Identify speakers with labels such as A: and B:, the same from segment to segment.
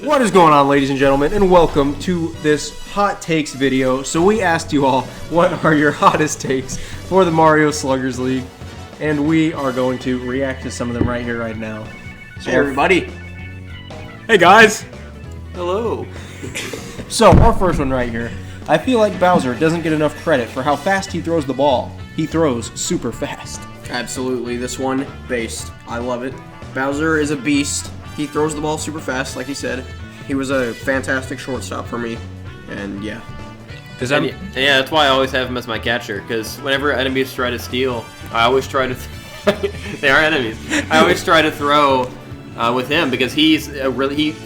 A: What is going on, ladies and gentlemen, and welcome to this hot takes video. So we asked you all, what are your hottest takes for the Mario Sluggers League? And we are going to react to some of them right here, right now. So
B: hey everybody.
C: Hey guys.
B: Hello.
A: So our first one right here. I feel like Bowser doesn't get enough credit for how fast he throws the ball. He throws super fast.
B: Absolutely, this one, based. I love it. Bowser is a beast. He throws the ball super fast, like he said. He was a fantastic shortstop for me, and yeah.
D: Yeah, that's why I always have him as my catcher, because whenever enemies try to steal, I always try to... they are enemies. I always try to throw with him, because he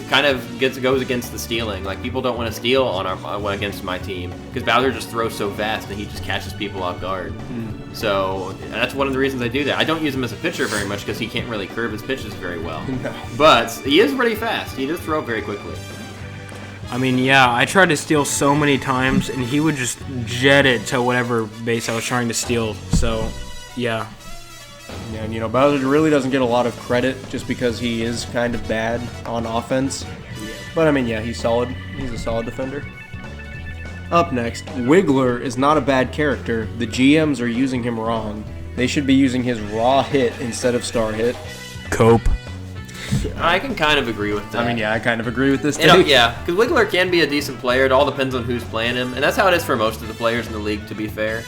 D: kind of goes against the stealing. Like, people don't want to steal against my team, because Bowser just throws so fast and he just catches people off guard. So that's one of the reasons I do that. I don't use him as a pitcher very much because he can't really curve his pitches very well.
A: No.
D: But he is pretty fast. He does throw very quickly.
C: I mean, yeah, I tried to steal so many times, and he would just jet it to whatever base I was trying to steal. So, yeah.
A: Yeah, and you know, Bowser really doesn't get a lot of credit just because he is kind of bad on offense. But I mean, yeah, he's solid. He's a solid defender. Up next, Wiggler is not a bad character. The GMs are using him wrong. They should be using his raw hit instead of star hit.
C: Cope.
D: I can kind of agree with that.
A: I mean, yeah, I kind of agree with this
D: You know,
A: take.
D: yeah, because Wiggler can be a decent player. It all depends on who's playing him, and that's how it is for most of the players in the league, to be fair.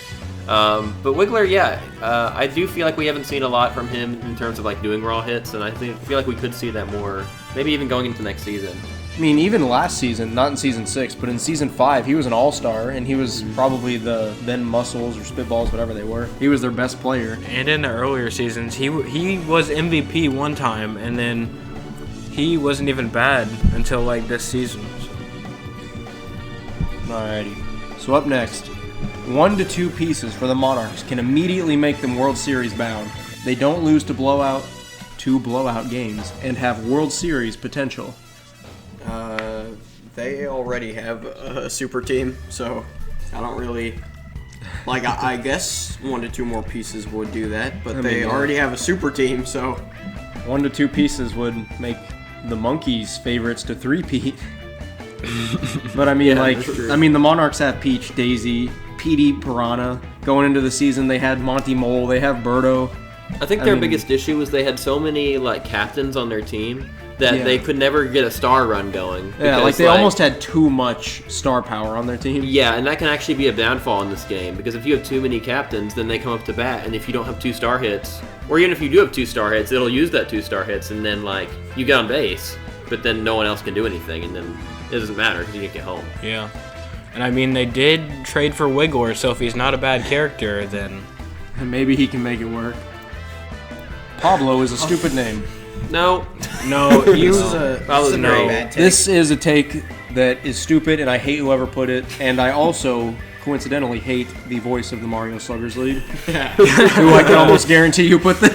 D: But Wiggler, yeah, I do feel like we haven't seen a lot from him in terms of like doing raw hits, and I feel like we could see that more, maybe even going into next season.
A: I mean, even last season, not in Season 6, but in Season 5, he was an all-star, and he was probably the then Muscles or Spitballs, whatever they were. He was their best player.
C: And in the earlier seasons, he was MVP one time, and then he wasn't even bad until like this season.
A: Alrighty. So up next, 1 to 2 pieces for the Monarchs can immediately make them World Series bound. They don't lose to blowout games and have World Series potential.
B: They already have a super team, so I don't really... Like, I guess 1 to 2 more pieces would do that, but they already have a super team, so...
A: 1 to 2 pieces would make the Monkeys favorites to 3-peat. But I mean, the Monarchs have Peach, Daisy, Petey, Piranha. Going into the season, they had Monty Mole, they have Birdo.
D: I think their biggest issue was they had so many like captains on their team that they could never get a star run going.
A: Yeah, like they almost had too much star power on their team.
D: Yeah, and that can actually be a downfall in this game, because if you have too many captains, then they come up to bat, and if you don't have 2 star hits, or even if you do have 2 star hits, it'll use that 2 star hits, and then like you get on base, but then no one else can do anything, and then it doesn't matter because you can't get home.
C: Yeah. And I mean, they did trade for Wiggler, so if he's not a bad character, then...
A: And maybe he can make it work. Pablo is a stupid name.
D: No,
B: Pablo's a very bad take.
A: This is a take that is stupid, and I hate whoever put it. And I also, coincidentally, hate the voice of the Mario Sluggers League, who I can almost guarantee you put this.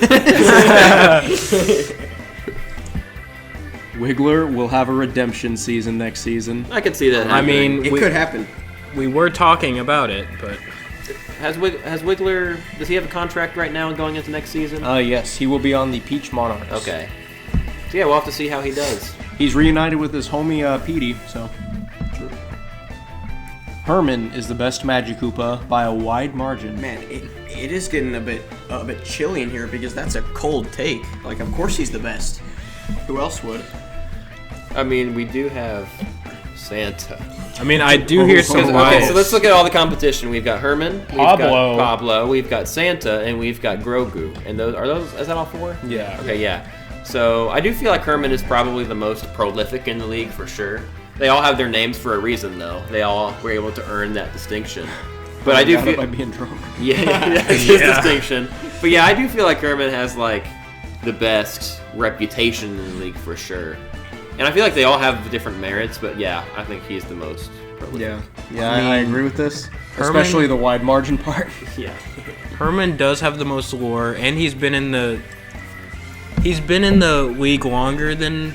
A: Wiggler will have a redemption season next season.
D: I could see that happening.
C: I mean,
B: It could happen.
C: we were talking about it, but...
D: Has Wiggler, does he have a contract right now going into next season?
A: Yes, he will be on the Peach Monarchs.
D: Okay. So yeah, we'll have to see how he does.
A: He's reunited with his homie Petey, so. True. Herman is the best Magikoopa by a wide margin.
B: Man, it is getting a bit chilly in here because that's a cold take. Like, of course he's the best. Who else would?
D: I mean, we do have Santa.
C: I mean, I do hear some
D: Okay,
C: rivals.
D: so let's look at all the competition. We've got Herman, we've
C: Pablo.
D: got Pablo, we've got Santa, and we've got Grogu. And is that all 4?
A: Yeah.
D: Okay, yeah. So I do feel like Herman is probably the most prolific in the league for sure. They all have their names for a reason, though. They all were able to earn that distinction. But I do feel
A: by being drunk.
D: yeah, that's his distinction. But yeah, I do feel like Herman has like the best reputation in the league for sure. And I feel like they all have different merits, but yeah, I think he's the most prolific.
A: Yeah, I agree with this. Especially the wide margin part.
D: Yeah.
C: Herman does have the most lore, and he's been in the league longer than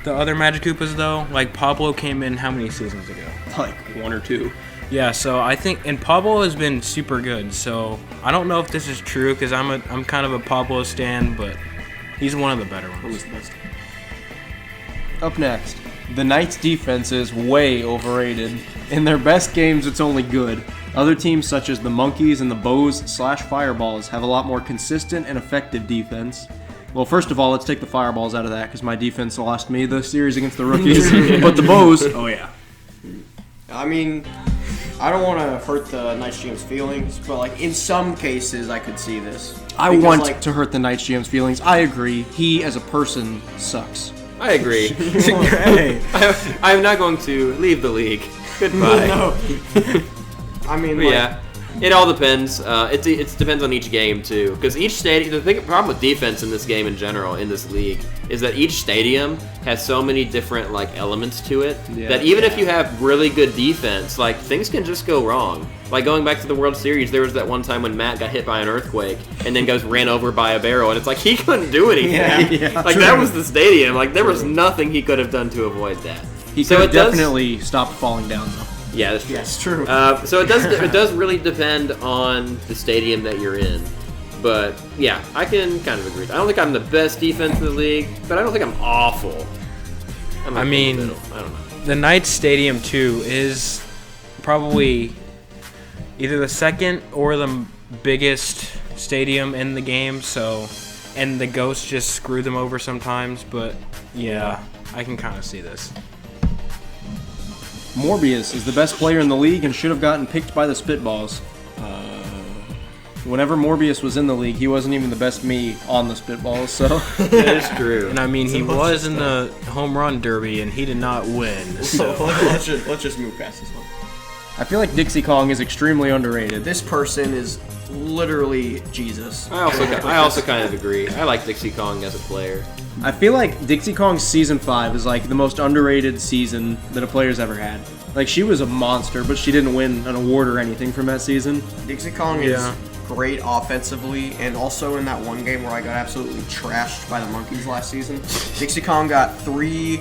C: the other Magikoopas, though. Like, Pablo came in how many seasons ago?
A: Like 1 or 2.
C: Yeah, so I think, and Pablo has been super good. So I don't know if this is true because I'm kind of a Pablo stan, but he's one of the better ones.
A: Up next, The Knights' defense is way overrated. In their best games, it's only good. Other teams such as the Monkeys and the Bows/Fireballs have a lot more consistent and effective defense. Well, first of all, let's take the Fireballs out of that because my defense lost me the series against the Rookies. But the Bows, oh yeah.
B: I mean, I don't want to hurt the Knights GM's feelings, but like in some cases, I could see this.
A: I
B: Because,
A: want
B: like,
A: to hurt the Knights GM's feelings. I agree. He, as a person, sucks.
D: I agree.
A: Hey.
D: I'm not going to leave the league. Goodbye.
B: No. I mean,
D: But
B: like,
D: yeah, it all depends. It depends on each game too, because each stadium. The problem with defense in this game in general in this league is that each stadium has so many different like elements to it that even if you have really good defense, like things can just go wrong. Like going back to the World Series, there was that one time when Matt got hit by an earthquake and then ran over by a barrel, and it's like he couldn't do anything. Like that was the stadium. Like there was nothing he could have done to avoid that.
A: He could have definitely stopped falling down, though.
D: Yeah, that's true.
B: Yes, true.
D: So it does really depend on the stadium that you're in. But yeah, I can kind of agree. I don't think I'm the best defense in the league, but I don't think I'm awful. I'm like in the middle. I don't know.
C: The Knights Stadium 2 is probably either the second or the biggest stadium in the game, and the ghosts just screw them over sometimes, but yeah, I can kind of see this.
A: Morbius is the best player in the league and should have gotten picked by the Spitballs. Whenever Morbius was in the league, he wasn't even the best me on the Spitballs, so...
D: That is true.
C: And I mean, he was in the home run derby, and he did not win, so...
B: let's just move past this one.
A: I feel like Dixie Kong is extremely underrated.
B: This person is literally Jesus.
D: I also kind of agree. I like Dixie Kong as a player.
A: I feel like Dixie Kong's Season 5 is like the most underrated season that a player's ever had. Like, she was a monster, but she didn't win an award or anything from that season.
B: Dixie Kong is great offensively, and also in that one game where I got absolutely trashed by the Monkeys last season, Dixie Kong got three,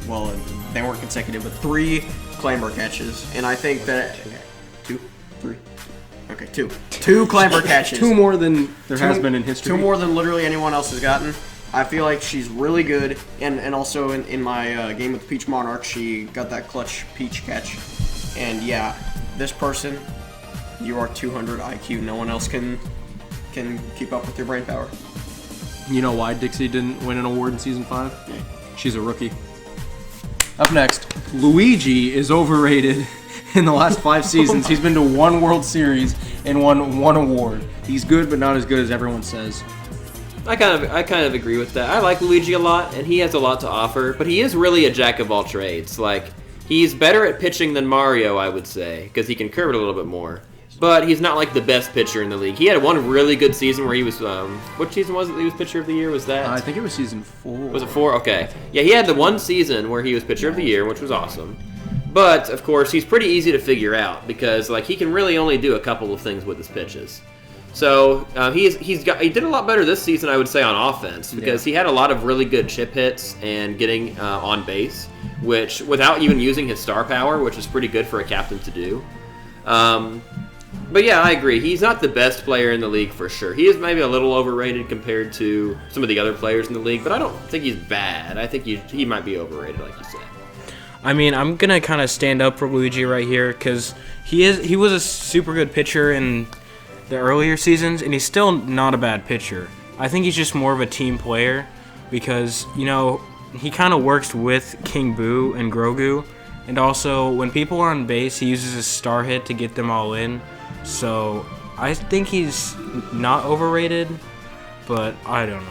B: well, they weren't consecutive, but 3 clamber catches, and I think that... 2? 3? Okay, 2. 2 clamber catches.
A: 2 more than there has been in history.
B: 2 more than literally anyone else has gotten. I feel like she's really good, and also in my game with the Peach Monarchs, she got that clutch Peach catch. And yeah, this person, you are 200 IQ. No one else can keep up with your brain power.
A: You know why Dixie didn't win an award in Season 5? She's a rookie. Up next, Luigi is overrated. In the last 5 seasons, he's been to 1 World Series and won 1 award. He's good, but not as good as everyone says.
D: I kind of agree with that. I like Luigi a lot, and he has a lot to offer, but he is really a jack of all trades. Like, he's better at pitching than Mario, I would say, because he can curve it a little bit more. But he's not like the best pitcher in the league. He had one really good season where he was, what season was it he was pitcher of the year? Was that?
A: I think it was Season 4.
D: Was it 4? Okay. Yeah, he had the one season where he was pitcher of the year, which was awesome. But, of course, he's pretty easy to figure out because, like, he can really only do a couple of things with his pitches. So he did a lot better this season, I would say, on offense because he had a lot of really good chip hits and getting on base, which without even using his star power, which is pretty good for a captain to do. But yeah, I agree. He's not the best player in the league for sure. He is maybe a little overrated compared to some of the other players in the league, but I don't think he's bad. I think he might be overrated, like you said.
C: I mean, I'm gonna kind of stand up for Luigi right here because he was a super good pitcher in the earlier seasons, and he's still not a bad pitcher. I think he's just more of a team player because, you know, he kind of works with King Boo and Grogu, and also when people are on base, he uses his star hit to get them all in. So I think he's not overrated, but I don't know.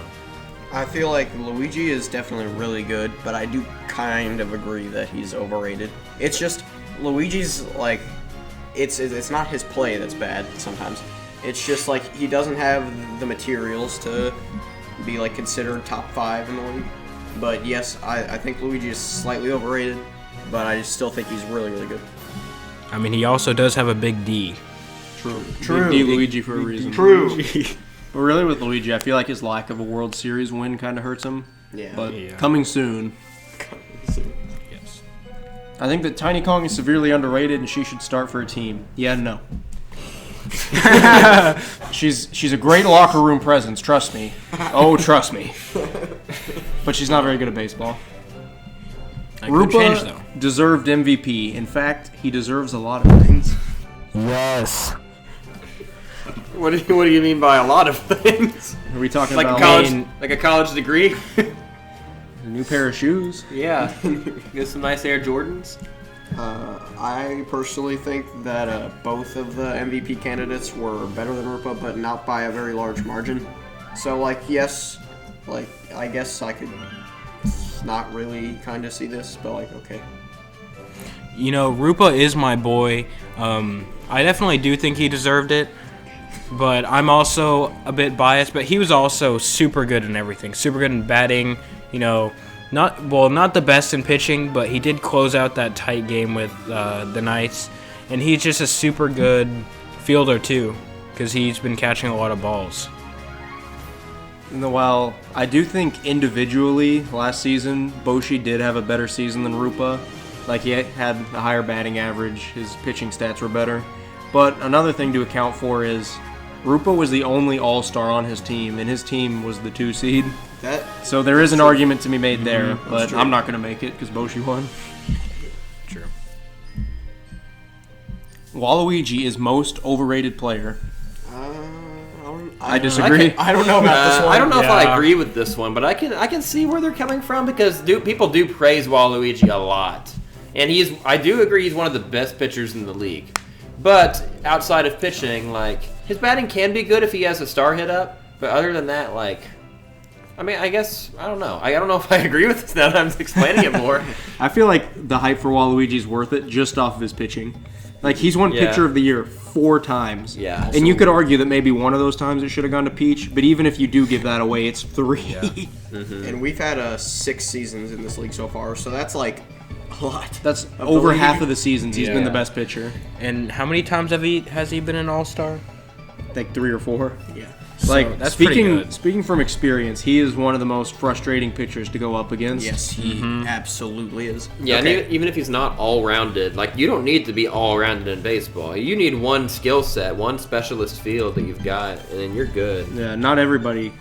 B: I feel like Luigi is definitely really good, but I do kind of agree that he's overrated. It's just Luigi's like, it's not his play that's bad sometimes. It's just like he doesn't have the materials to be like considered top 5 in the league. But yes, I think Luigi is slightly overrated, but I still think he's really, really good.
C: I mean, he also does have a big D.
A: True. Big D Luigi for a reason.
B: True.
A: But really with Luigi, I feel like his lack of a World Series win kind of hurts him.
B: Yeah.
A: But coming soon. Yes. I think that Tiny Kong is severely underrated and she should start for a team. Yeah, no. She's a great locker room presence, trust me. Oh, trust me. But she's not very good at baseball.
C: That could change,
A: Rupa
C: though.
A: deserved MVP. In fact, he deserves a lot of things.
C: Yes.
D: What do you mean by a lot of things?
A: Are we talking
D: Like a
A: about
D: college, like a college degree?
A: a new pair of shoes?
D: Yeah. Get some nice Air Jordans.
B: I personally think that both of the MVP candidates were better than Rupa, but not by a very large margin. So, like, yes, like, I guess I could not really kind of see this, but, like, okay.
C: You know, Rupa is my boy. I definitely do think he deserved it, but I'm also a bit biased. But he was also super good in everything. Super good in batting. You know, not the best in pitching, but he did close out that tight game with the Knights, and he's just a super good fielder too, because he's been catching a lot of balls.
A: While I do think individually last season, Boshi did have a better season than Rupa. Like, he had a higher batting average, his pitching stats were better. But another thing to account for is Rupa was the only all-star on his team, and his team was the 2 seed. So there is an argument to be made there, but I'm not going to make it because Boshi won.
C: True.
A: Waluigi is most overrated player. I
B: I
A: disagree.
B: I don't know about this one.
D: I don't know if I
C: Yeah.
D: agree with this one, but I can see where they're coming from because people do praise Waluigi a lot, and I do agree he's one of the best pitchers in the league. But outside of pitching, like, his batting can be good if he has a star hit up, but other than that, like, I mean, I guess I don't know. I don't know if I agree with this now that I'm explaining it more.
A: I feel like the hype for Waluigi is worth it just off of his pitching. Like, he's won
D: Yeah.
A: Pitcher of the Year 4 times.
D: Yeah.
A: And you could argue that maybe one of those times it should have gone to Peach, but even if you do give that away, it's 3.
B: And we've had 6 seasons in this league so far, so that's like a lot.
A: That's
B: the
A: over
B: league.
A: half of the seasons he's been
C: Yeah.
A: the best pitcher.
C: And how many times has he been an All-Star?
A: Like 3 or 4.
B: Yeah.
A: Like,
C: that's pretty
A: speaking
C: good.
A: speaking from experience, he is one of the most frustrating pitchers to go up against.
B: Yes, he absolutely is.
D: Yeah,
B: Okay.
D: and even if he's not all-rounded, like, you don't need to be all-rounded in baseball. You need one skill set, one specialist field that you've got, and then you're good.
A: Yeah, not everybody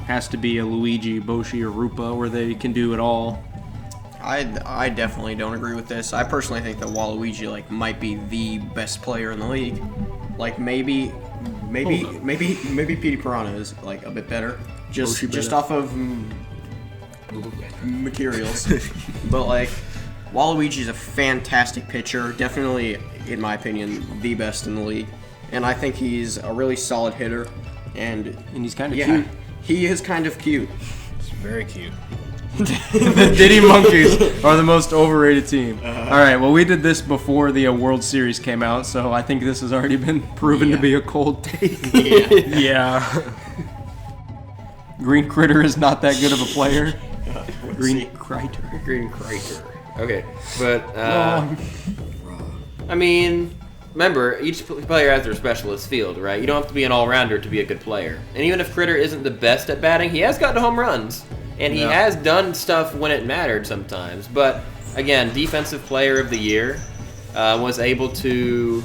A: has to be a Luigi, Boshi, or Rupa where they can do it all.
B: I definitely don't agree with this. I personally think that Waluigi like might be the best player in the league. Like maybe Petey Piranha is like a bit better, just off of materials. But like Waluigi's a fantastic pitcher, definitely in my opinion the best in the league, and I think he's a really solid hitter. And
A: And he's kind of
B: yeah,
A: cute.
B: he is kind of cute.
C: It's very cute.
A: The Diddy Monkeys are the most overrated team. All right, well, we did this before the World Series came out, so I think this has already been proven to be a cold take.
C: Yeah.
A: Green Critter is not that good of a player. Green
B: see.
A: Critter.
D: Green Crater. Okay, but I mean, remember, each player has their specialist field, right? You don't have to be an all-rounder to be a good player. And even if Critter isn't the best at batting, he has gotten home runs. And he has done stuff when it mattered sometimes. But, again, Defensive Player of the Year was able to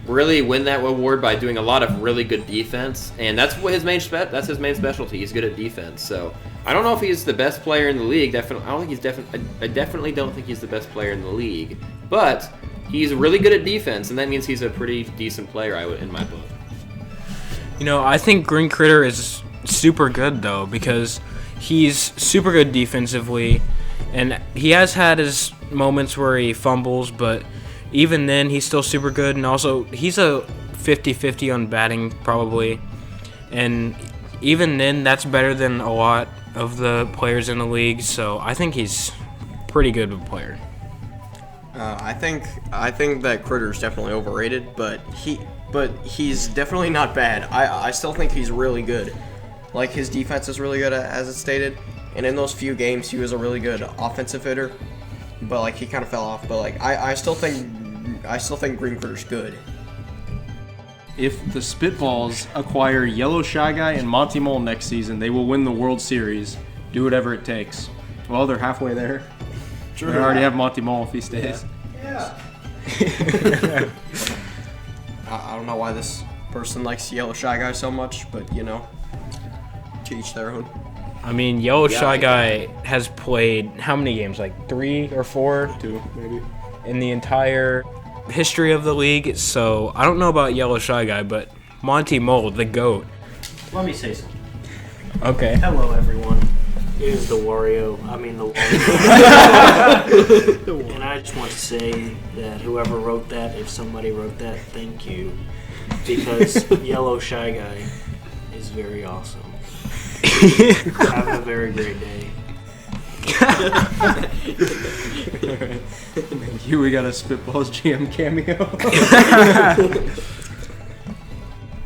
D: really win that award by doing a lot of really good defense. And that's what his main specialty. He's good at defense. So, I don't know if he's the best player in the league. I definitely don't think he's the best player in the league. But he's really good at defense, and that means he's a pretty decent player, in my book.
C: You know, I think Green Critter is super good, though, because he's super good defensively, and he has had his moments where he fumbles, but even then, he's still super good, and also, he's a 50-50 on batting, probably, and even then, that's better than a lot of the players in the league, so I think he's pretty good of a player.
B: I think that Critter's definitely overrated, but he's definitely not bad. I still think he's really good. Like, his defense is really good, as it stated, and in those few games he was a really good offensive hitter. But like, he kind of fell off. But like, I still think Green Critter's good.
A: If the Spitballs acquire Yellow Shy Guy and Monty Mole next season, they will win the World Series. Do whatever it takes. Well, they're halfway there. True. They already have Monty Mole if he stays.
B: Yeah. I don't know why this person likes Yellow Shy Guy so much, but you know, to each their own.
C: I mean, Yellow Shy Guy has played how many games? Like 3 or 4?
A: 2, maybe.
C: In the entire history of the league. So I don't know about Yellow Shy Guy, but Monty Mole, the GOAT.
E: Let me say something.
C: Okay.
E: Hello, everyone. Here's the Wario. And I just want to say that whoever wrote that, if somebody wrote that, thank you. Because Yellow Shy Guy is very awesome. Have a very great day.
A: Thank you. We got a Spitballs GM cameo.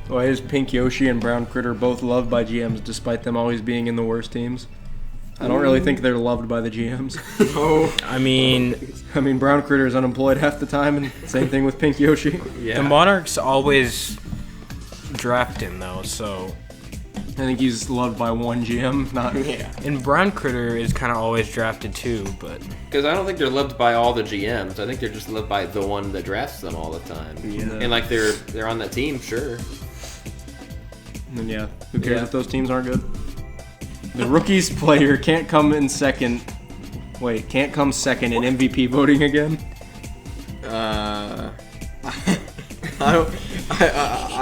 A: Why is Pink Yoshi and Brown Critter both loved by GMs despite them always being in the worst teams? I don't really think they're loved by the GMs.
C: I mean,
A: Brown Critter is unemployed half the time, and same thing with Pink Yoshi.
C: the Monarchs always draft him, though, so...
A: I think he's loved by one GM, not...
B: Yeah.
C: And Brown Critter is kind of always drafted, too, but...
D: Because I don't think they're loved by all the GMs. I think they're just loved by the one that drafts them all the time.
A: Yeah.
D: And like they're on that team, sure.
A: And yeah, who cares if those teams aren't good? The rookies player can't come second in MVP voting again?
B: I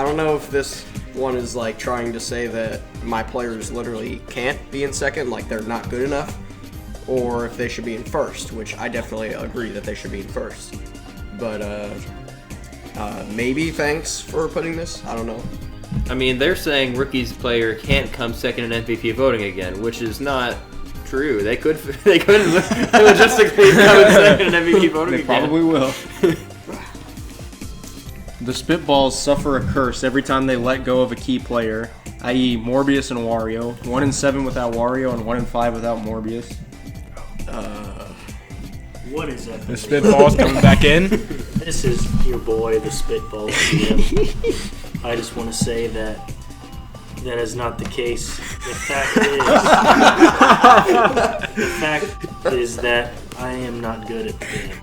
B: don't know if this one is like trying to say that my players literally can't be in second, like they're not good enough, or if they should be in first, which I definitely agree that they should be in first. But maybe thanks for putting this. I don't know.
D: I mean, they're saying rookies player can't come second in MVP voting again, which is not true. They could logistically come second in MVP voting
A: They
D: again.
A: probably will. The Spitballs suffer a curse every time they let go of a key player, i.e. Morbius and Wario. 1-7 without Wario and 1-5 without Morbius.
E: What is that?
C: The Spitballs coming back in.
E: This is your boy, the Spitballs GM. I just want to say that is not the case. The fact is that I am not good at the game.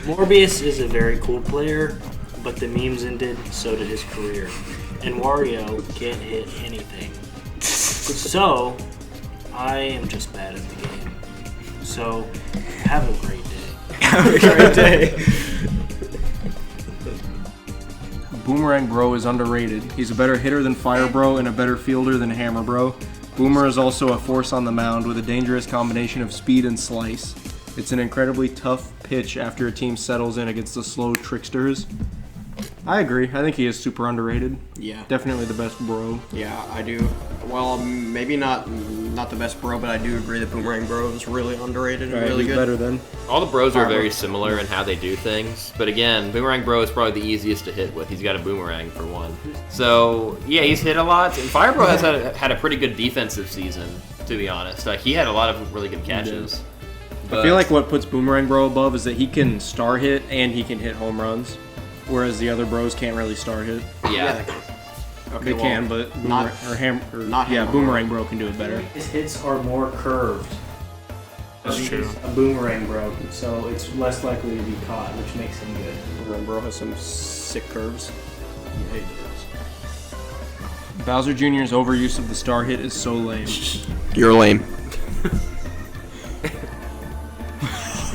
E: Morbius is a very cool player, but the memes ended, so did his career. And Wario can't hit anything. So, I am just bad at the game. So, have a great day.
C: Have a great day.
A: Boomerang Bro is underrated. He's a better hitter than Fire Bro and a better fielder than Hammer Bro. Boomer is also a force on the mound with a dangerous combination of speed and slice. It's an incredibly tough pitch after a team settles in against the slow tricksters. I agree. I think he is super underrated.
B: Yeah.
A: Definitely the best bro.
B: Yeah, I do. Well, maybe not the best bro, but I do agree that Boomerang Bro is really underrated and really
A: he's
B: good.
A: better than.
D: All the bros are very similar in how they do things, but again, Boomerang Bro is probably the easiest to hit with. He's got a boomerang for one. So yeah, he's hit a lot. And Fire Bro has had a pretty good defensive season, to be honest. Like he had a lot of really good catches.
A: I feel like what puts Boomerang Bro above is that he can star hit and he can hit home runs, whereas the other bros can't really star hit.
D: Yeah.
A: They can, but
B: not Hammer
A: Boomerang Bro can do it better.
E: His hits are more curved.
C: That's true.
E: A Boomerang Bro, so it's less likely to be caught, which makes him good.
B: Boomerang Bro has some sick curves.
E: Yeah, he does.
A: Bowser Jr.'s overuse of the star hit is so lame.
B: You're lame.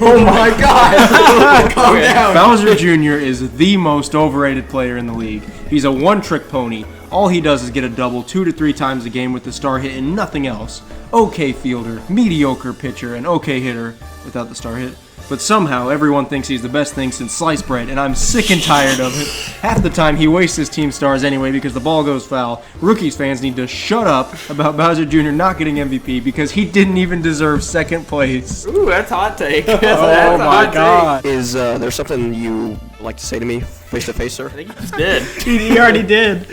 B: Oh my god! Calm down.
A: Bowser Jr. is the most overrated player in the league. He's a one-trick pony. All he does is get a double 2 to 3 times a game with the star hit and nothing else. Okay fielder, mediocre pitcher, and okay hitter without the star hit. But somehow everyone thinks he's the best thing since sliced bread, and I'm sick and tired of it. Half the time he wastes his team stars anyway because the ball goes foul. Rookies fans need to shut up about Bowser Jr. not getting MVP because he didn't even deserve second place.
D: Ooh, that's a hot take.
A: Oh my god.
B: Is there something you like to say to me face to face, sir?
D: I think you just did.
A: He already did.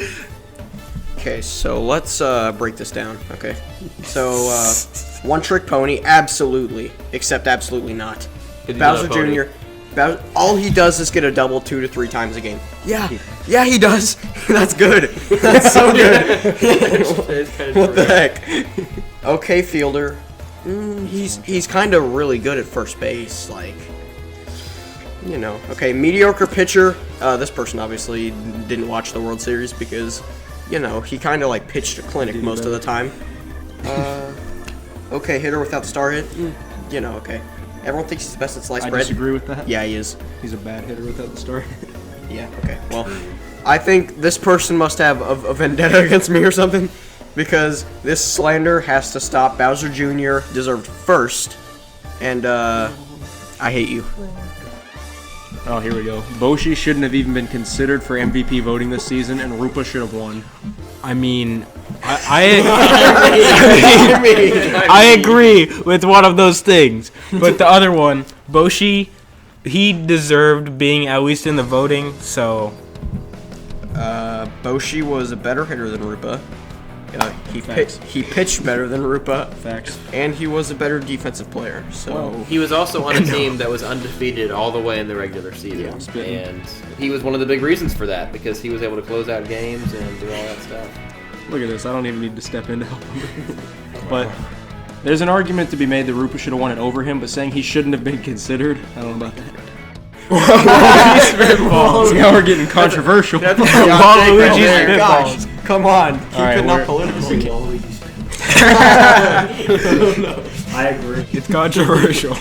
B: Okay, so let's break this down. Okay, so one trick pony, absolutely, except absolutely not. Bowser Jr. All he does is get a double 2 to 3 times a game. Yeah, he does. That's good. That's so good. What the heck? Okay, fielder. He's kind of really good at first base, like, you know. Okay, mediocre pitcher. This person obviously didn't watch the World Series because you know, he kind of like pitched a clinic most of the time. Okay, hitter without the star hit. You know, okay. Everyone thinks he's best at sliced
A: I
B: bread.
A: disagree with that.
B: Yeah, he is.
A: He's a bad hitter without the star.
B: Yeah, okay. Well, I think this person must have a vendetta against me or something, because this slander has to stop. Bowser Jr. deserved first, and I hate you.
A: Oh, here we go. Boshi shouldn't have even been considered for MVP voting this season, and Rupa should have won.
C: I mean, I agree with one of those things, but the other one, Boshi, he deserved being at least in the voting. So,
B: Boshi was a better hitter than Rupa. He pitched better than Rupa.
A: Facts.
B: And he was a better defensive player. So
D: He was also on a team that was undefeated all the way in the regular season, and he was one of the big reasons for that because he was able to close out games and do all that stuff.
A: Look at this. I don't even need to step in to help him. But there's an argument to be made that Rupa should have won it over him, but saying he shouldn't have been considered, I don't know about that. Spitballs. Now we're getting controversial.
C: Waluigi
B: gosh, come on. Keep
A: right,
B: it not
A: we're-
B: political.
E: I agree.
C: it's controversial.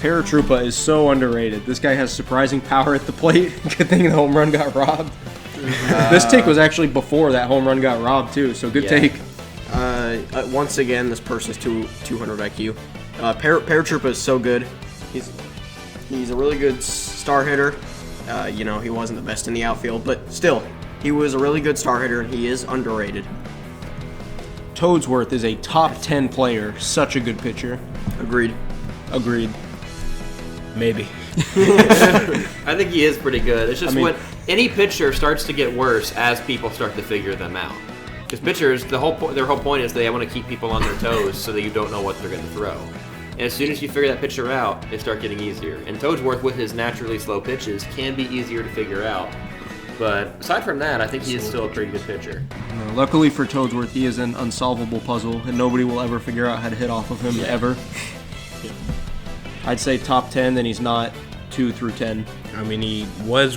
A: Paratroopa is so underrated. This guy has surprising power at the plate. Good thing the home run got robbed. This take was actually before that home run got robbed, too, so good take.
B: Once again, this person's 200 IQ. Paratroopa is so good. He's a really good star hitter. You know, he wasn't the best in the outfield, but still, he was a really good star hitter, and he is underrated.
A: Toadsworth is a top 10 player. Such a good pitcher.
B: Agreed.
A: Agreed.
C: Maybe.
D: I think he is pretty good. It's just
A: I mean-
D: when any pitcher starts to get worse as people start to figure them out. Because pitchers, their whole point is they want to keep people on their toes so that you don't know what they're going to throw. And as soon as you figure that pitcher out, they start getting easier. And Toadsworth, with his naturally slow pitches, can be easier to figure out. But aside from that, I think he is still a pretty good pitcher.
A: Luckily for Toadsworth, he is an unsolvable puzzle, and nobody will ever figure out how to hit off of him, ever. I'd say top 10, then he's not 2 through 10.
C: I mean, he was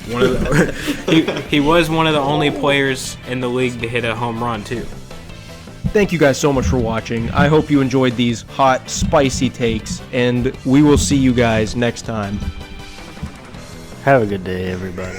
C: one of the he was one of the only players in the league to hit a home run too.
A: Thank you guys so much for watching. I hope you enjoyed these hot, spicy takes, and we will see you guys next time.
E: Have a good day, everybody.